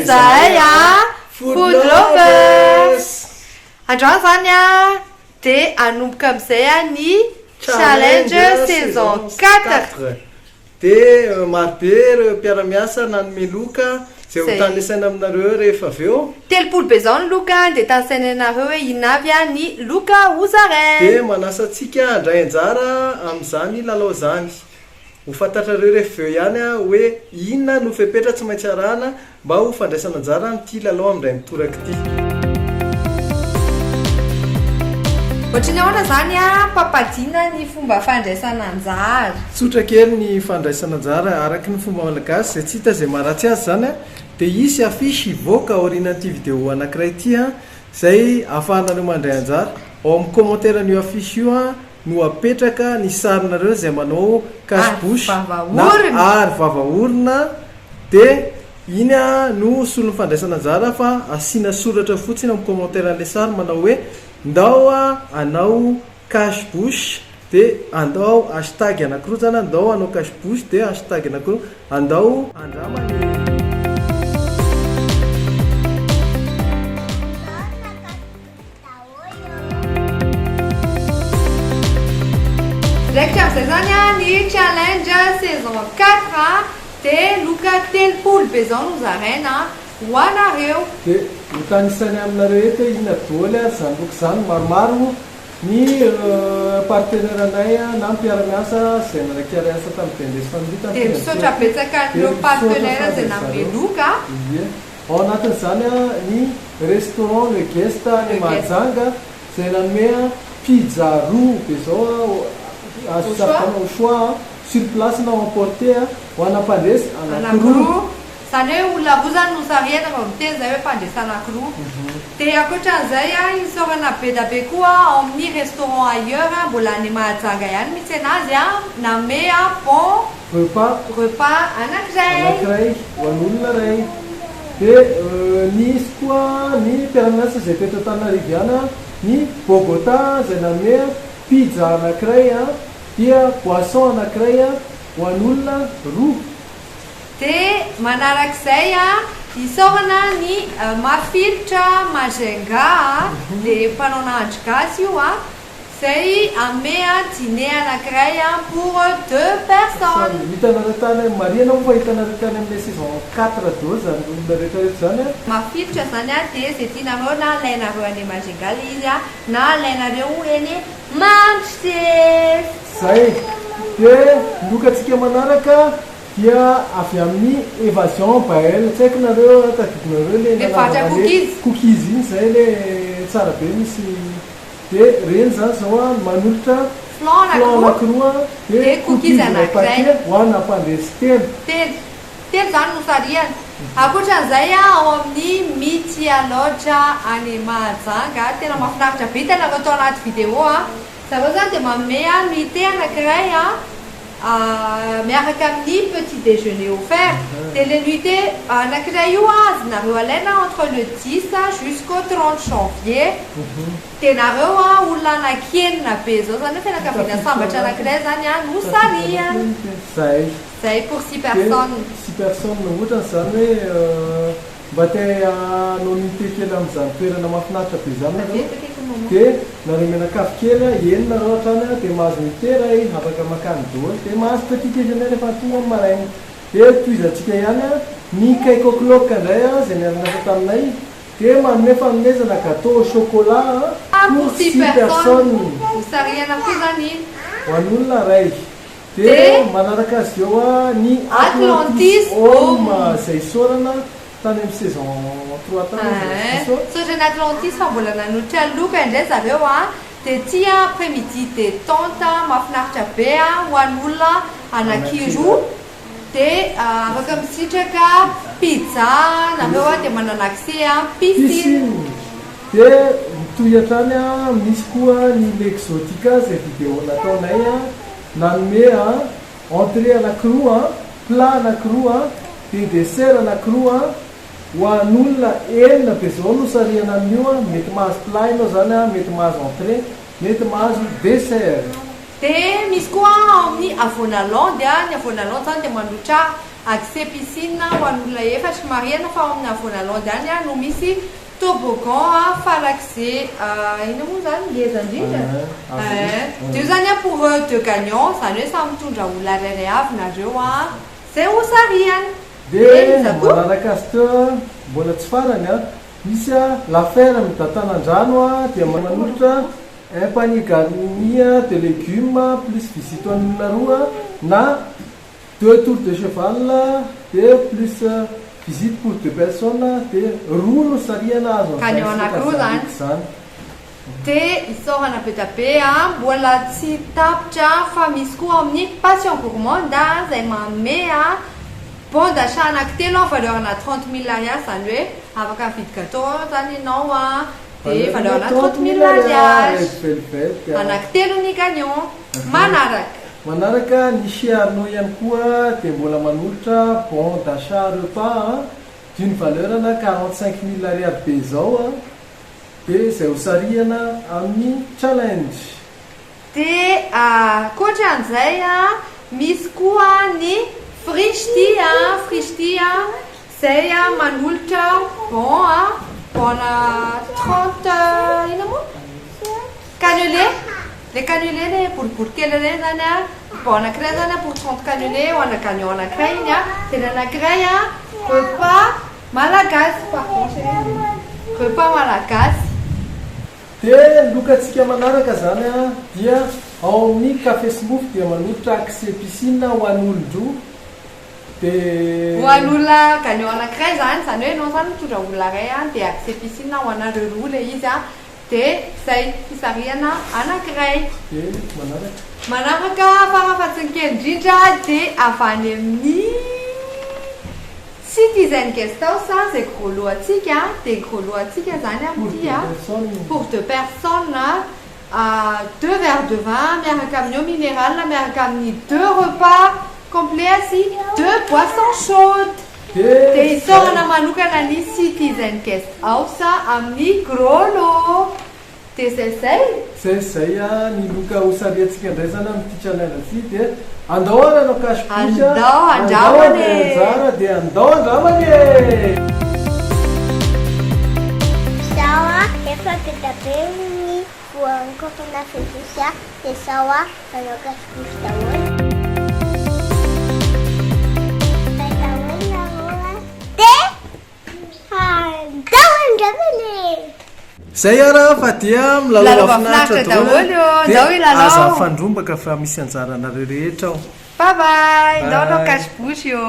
zahay food lovers. Androany zany de anomboka amizay ny challenge saison 4 de marobe ireo mpiara-miasa nanome loka zay ho tanisaina aminareo rehefa aveo telopolo be zao ny loka de tanisaina anareo hoe inavy ny loka hozarainy de manasa antsika andray anjara amin'izany lalao zany ho fantatrareo rehefa aveo ihany hoe inona no fepetra tsy maintsy arahana mba ho fandraisana anjara nyity lalao amin'ray mitoraka ity. Ohatriny ahoana zany papadina ny fomba fandraisana anjara. Tsotra kely ny fandraisana anjara araky ny fomba malagasy zay tsy hita zay maharatsy azy zany de isy afisy hivoaka aorianan'ity vidéo anankiray ity zay ahafahanareo mandray anjara ao amin'ny commentaire n'io afisy io no apetraka ny sarinareo zay manao cache-bouche na ary vava-orona de iny no solon'ny fandraisana anjara fa asina soratra fotsiny amin'ny commentaire an'le sary manao hoe ndao anao cache-bouche de andao hashtag anankiroa zany andao anao cache-bouche de hashtag anankiroa andao andrama Direct amizay zany ny challenge saison 4 de loka telopolo be zao no zaraina ho anareo de hotanisany aminareo eto ina doly zany loka zany maromaro ny partenaire anay na mpiara-miasa zay nanakara-asa tamin'ny Bendesy Family de misaotra betsaka an'ireo partenaire zay nanome loka ao anatin'izany ny restaurant le guest ny Mahajanga zay nanome pizza roux be zao azo sakana au choix sur place na emporter ho anam-pandresy anankiroa zany hoe olona roa zany no sariana fa miteny zay hoe mpandresy anankiroa de akoatran'izay isaorana be da be koa ao amin'ny restaurant ailleurs mbola any Mahajanga ihany misy anazy name bon repas anankiray ho an'olona ray de nisy koa ny mpiara-miasa zay teto Antananarivo ny Bogota zay name pizza anankiray dia boisson anankiray ho an'olona roa de manarak'izay isaorana ny Mafilotra Majunga de mpanao nahandro gasy io zay ame dîner anankiray pour 2 personnes. Hitanareo tany Mariana fa hitanareo tany amin'ny saison 4 do zany olona rehetrarehetra zany Mafilotra zany de zay tianareo na alainareo any Majunga le izy na alainareo eny Manchester zay de lokatsika manaraka dia avy amin'ny évasion Bael tsy haiko nareo tadidinareo le cookies iny zay le tsara be misy de reny zany zao manolotra flan anankiroa de cookies anankiray ho anam-pandresy telo zany no sariana akoatran'izay ao amin'ny Mity Lodge any Mahajanga tena mahafinaritra be hitanareo tao anaty vidéo zareo zany de manome nuité anankiray miaraka amin'ny petit déjeuner offert de le nuité anankiray io azonareo alaina entre le 10 jusqu'au 30 janvier de nareo olona anakenina be zao zany hoe fianakaviana sambatra anankiray zany no sariana zay pour 6 personnes 6 personnes ohatra zany hoe mba te anao nuité kely amin'izany toerana mahafinaritra be zany de nareo menakafo kely enina nareo hatrany de mahazo nuité ray afaka makany doly de mahazo petit déjeuner rehefa tonga amin'ny maraina de toizantsika ihany ny cake au clock indray zay niarinasa taminay de manome fanomezana gâteau au chocolat pour 6 personnes sariana koa zany ho an'olona ray de manaraka azy eo ny Atlantis Home zay sorana tany amin'ny saison 3 tany sorana Atlantis fa mbola nanolotra loka indray zareo de tia après-midi détente mahafinaritra be ho an'olona anankiroa de afaka misitraka pizza nareo de manana accès piscine de mitohy hatrany misy koa ny l'exotica zay vidéo nataonay nanome entrée anankiroa plat anankiroa de dessert anankiroa ho an'olona enina be zao no sariana amin'io mety mahazo plat ianao zany mety mahazo entrée mety mahazo dessert de misy koa amin'ny Avonalande ny Avonalande zany de manolotra accès piscine ho an'olona efatra mariana fa ao amin'ny voanaloha zany no misy toboggan falaxé ino moa zany ngeza indrindra io zany pour deux gagnants zany hoe samy mitondra olona rairay avy nareo zay ho sariany dia manaraka azy teo mbola tsy farany misy l'affaire midatanandrano dia manolotra un panier garni de légumes plus visite an'olona roa na 2 tours de cheval dia plus visite pour 2 personnes dia roa no sariana azo kanio anankiroa zany dia isorana be da be mbola tsy tapitra fa misy koa amin'ny passion gourmande zay manome bon d'achat anankitelo valeur ana 30 000 ariary zany hoe afaka mividy gâteau zany ianao dia valeur ana 30 000 ariary anankitelo ny gagnant manaraka ny chiarno ihany koa dia mbola manolotra bon d'achat repas d'une valeur ana 45 000 ariary be zao dia izay ho sariana amin'ny challenge dia koatra an'izay misy koa ny frichti zay manolotra bon 30 ina moa cannelé le cannelé le boribory kely reny zany bon anankiray zany pour 30 cannelé ho ana gagnant anankiray iny dia ny anankiray repas malagasy par contre repas malagasy dia lokatsika manaraka zany dia ao amin'ny café smooth dia manolotra accès piscine ho an'olon-droa dia ho an'olona gagnant anankiray zany hoe nao zany mitondra olona ray dia accès piscine ho anareo roa le izy dia zay fisariana anankiray manaraka farafatsiny kely indrindra dia avany amin'ny citizen guest house zay gros lot atsika dia gros lot atsika zany amin'ity pour 2 personnes 2 verres de vin miaraka amin'ny eau minérale miaraka amin'ny 2 repas complet sy 2 boissons chaudes dia isorana manokana ny citizen guest house amin'ny gros lot dia zay ny loka ho sariatsika indray zany amin'ity challenge ty dia andao anao cache-pouche anjara dia andao andramany efa petabeny quand on a fait tout ça c'est ça anao cache-pouche daholo zay ara fa dia milalova finaritra daholo dia aza fandrombaka fa misy anjaranareo rehetra bye bye ndao anao cache-pouche io